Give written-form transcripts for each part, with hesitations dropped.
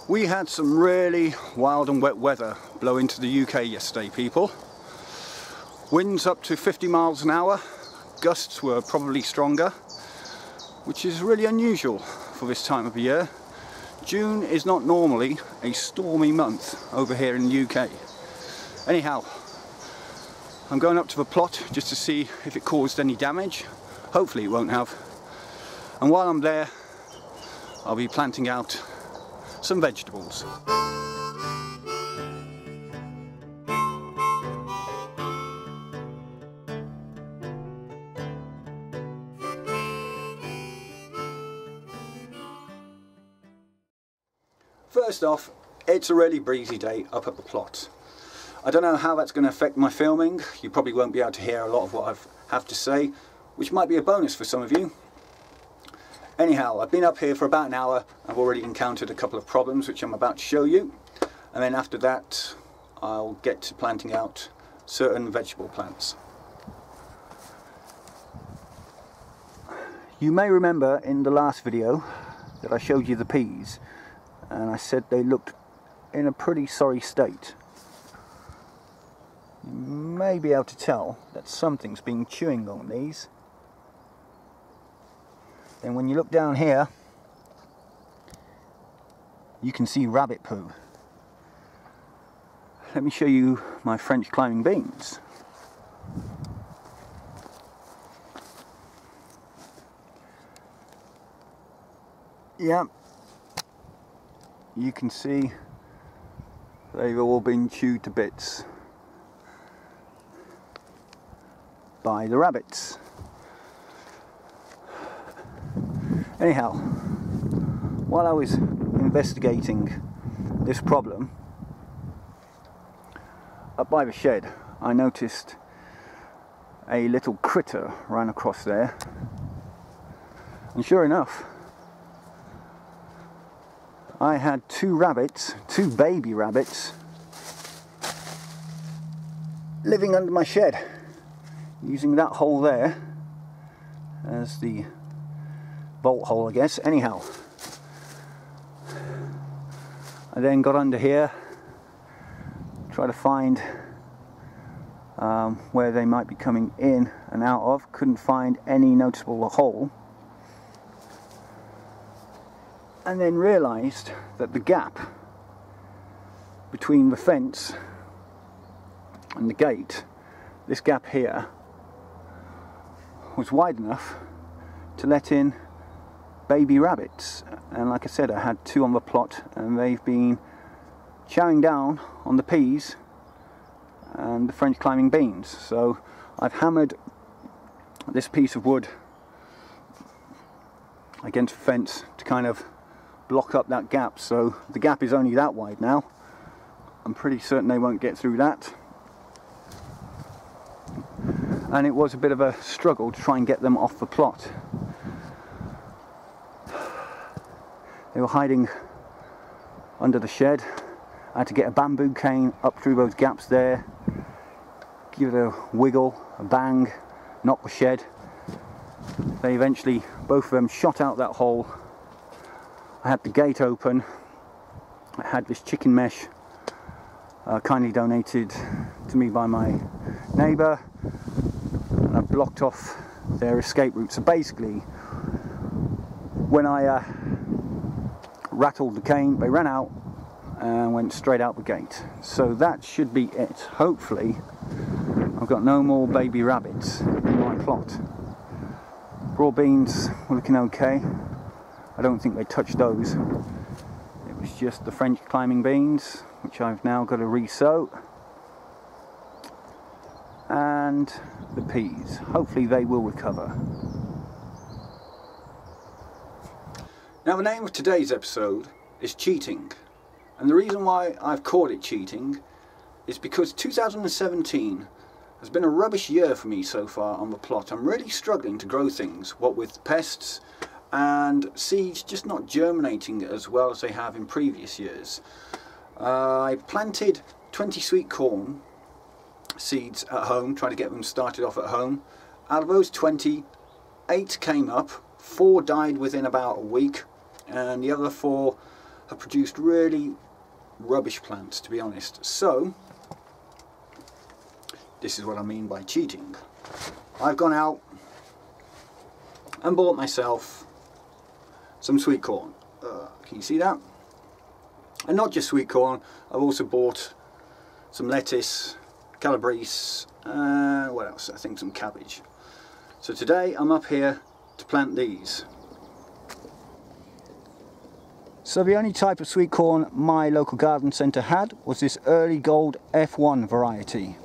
We had some really wild and wet weather blow into the UK yesterday, people. Winds up to 50 miles an hour, gusts were probably stronger, which is really unusual for this time of the year. June is not normally a stormy month over here in the UK. Anyhow, I'm going up to the plot just to see if it caused any damage. Hopefully it won't have. And while I'm there, I'll be planting out some vegetables. First off, it's a really breezy day up at the plot. I don't know how that's going to affect my filming. You probably won't be able to hear a lot of what I have to say, which might be a bonus for some of you. Anyhow, I've been up here for about an hour. I've already encountered a couple of problems which I'm about to show you, and then after that I'll get to planting out certain vegetable plants. You may remember in the last video that I showed you the peas, and I said they looked in a pretty sorry state. You may be able to tell that something's been chewing on these. Then when you look down here, you can see rabbit poo. Let me show you my French climbing beans. Yeah, you can see they've all been chewed to bits by the rabbits. Anyhow, while I was investigating this problem, up by the shed I noticed a little critter ran across there, and sure enough I had two baby rabbits living under my shed, using that hole there as the bolt hole, I guess. Anyhow, I then got under here, try to find where they might be coming in and out of. Couldn't find any noticeable hole, and then realized that the gap between the fence and the gate, this gap here, was wide enough to let in baby rabbits. And like I said, I had two on the plot, and they've been chowing down on the peas and the French climbing beans. So I've hammered this piece of wood against the fence to kind of block up that gap. So the gap is only that wide now. I'm pretty certain they won't get through that. And it was a bit of a struggle to try and get them off the plot. They were hiding under the shed. I had to get a bamboo cane up through those gaps there, give it a wiggle, a bang, knock the shed. They eventually, both of them, shot out that hole. I had the gate open. I had this chicken mesh kindly donated to me by my neighbour, and I blocked off their escape route. So basically, when I rattled the cane, they ran out and went straight out the gate. So that should be it. Hopefully I've got no more baby rabbits in my plot. Broad beans were looking okay. I don't think they touched those. It was just the French climbing beans, which I've now got to re-sow, and the peas. Hopefully they will recover. Now, the name of today's episode is Cheating, and the reason why I've called it Cheating is because 2017 has been a rubbish year for me so far on the plot. I'm really struggling to grow things, what with pests and seeds just not germinating as well as they have in previous years. I planted 20 sweet corn seeds at home, trying to get them started off at home. Out of those 20, 8 came up, 4 died within about a week, and the other 4 have produced really rubbish plants, to be honest. So this is what I mean by cheating. I've gone out and bought myself some sweet corn. Can you see that? And not just sweet corn, I've also bought some lettuce, calabrese, what else? I think some cabbage. So today I'm up here to plant these. So the only type of sweet corn my local garden centre had was this early gold F1 variety.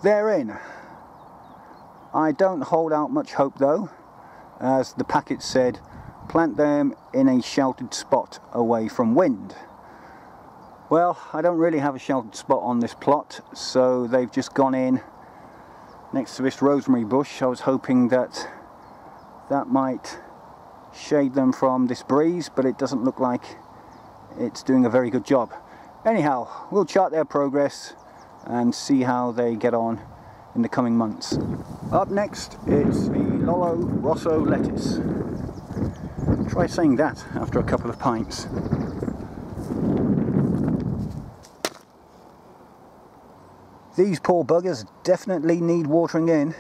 They're in. I don't hold out much hope though, as the packet said, plant them in a sheltered spot away from wind. Well, I don't really have a sheltered spot on this plot, so they've just gone in next to this rosemary bush. I was hoping that that might shade them from this breeze, but it doesn't look like it's doing a very good job. Anyhow, we'll chart their progress and see how they get on in the coming months. Up next, it's the Lolo Rosso lettuce. Try saying that after a couple of pints. These poor buggers definitely need watering in.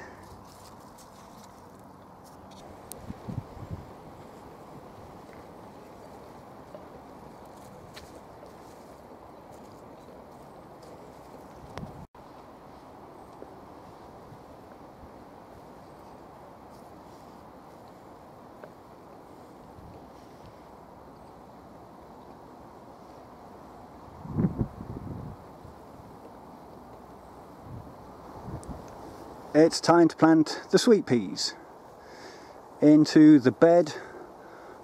It's time to plant the sweet peas into the bed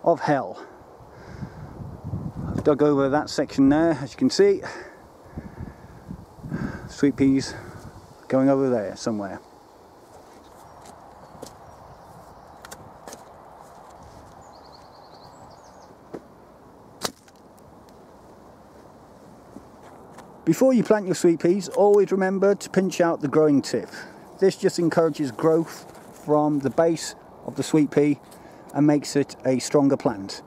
of hell. I've dug over that section there, as you can see. Sweet peas going over there somewhere. Before you plant your sweet peas, always remember to pinch out the growing tip. This just encourages growth from the base of the sweet pea and makes it a stronger plant.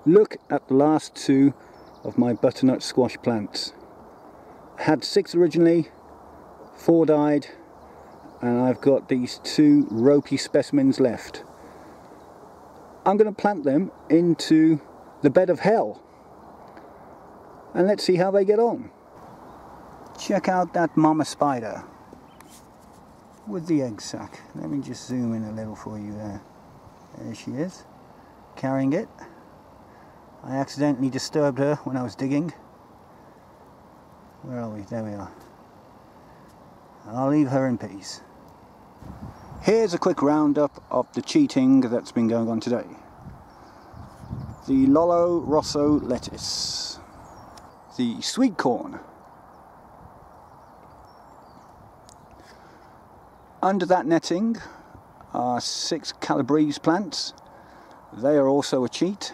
Look at the last two of my butternut squash plants. I had 6 originally, 4 died, and I've got these 2 ropey specimens left. I'm going to plant them into the bed of hell, and let's see how they get on. Check out that mama spider with the egg sac. Let me just zoom in a little for you there. There she is, carrying it. I accidentally disturbed her when I was digging. Where are we? There we are. I'll leave her in peace. Here's a quick roundup of the cheating that's been going on today. The Lolo Rosso lettuce. The sweet corn. Under that netting are 6 calabrese plants. They are also a cheat.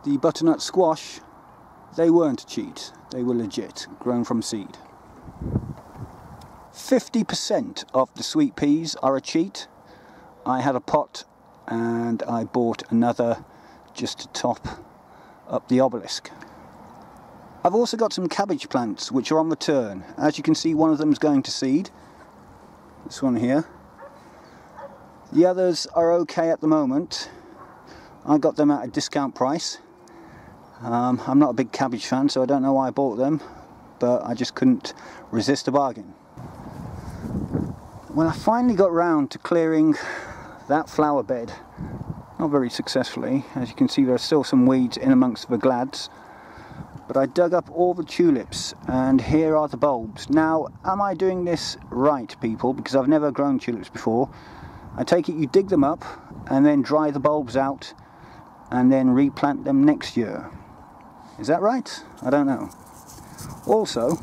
The butternut squash, they weren't a cheat, they were legit, grown from seed. 50% of the sweet peas are a cheat. I had a pot and I bought another just to top up the obelisk. I've also got some cabbage plants which are on return. As you can see, one of them is going to seed. This one here. The others are okay at the moment. I got them at a discount price. I'm not a big cabbage fan, so I don't know why I bought them, but I just couldn't resist a bargain. Well, I finally got round to clearing that flower bed. Not very successfully. As you can see, there are still some weeds in amongst the glads. But I dug up all the tulips, and here are the bulbs. Now, am I doing this right, people? Because I've never grown tulips before. I take it you dig them up, and then dry the bulbs out, and then replant them next year. Is that right? I don't know. Also,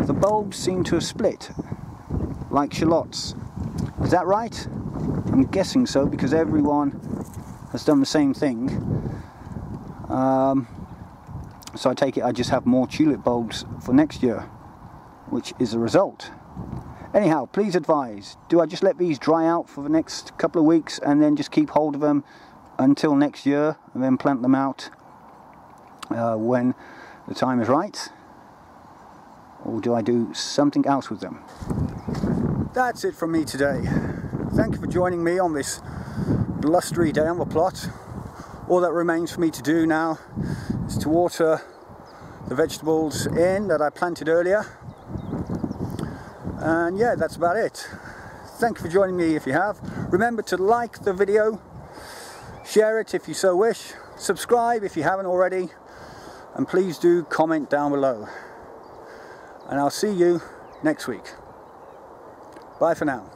the bulbs seem to have split, like shallots. Is that right? I'm guessing so, because everyone has done the same thing. So I take it I just have more tulip bulbs for next year, which is the result. Anyhow, please advise, do I just let these dry out for the next couple of weeks and then just keep hold of them until next year and then plant them out when the time is right? Or do I do something else with them? That's it from me today. Thank you for joining me on this blustery day on the plot. All that remains for me to do now is to water the vegetables in that I planted earlier. And yeah, that's about it. Thank you for joining me if you have. Remember to like the video, share it if you so wish, subscribe if you haven't already, and please do comment down below. And I'll see you next week. Bye for now.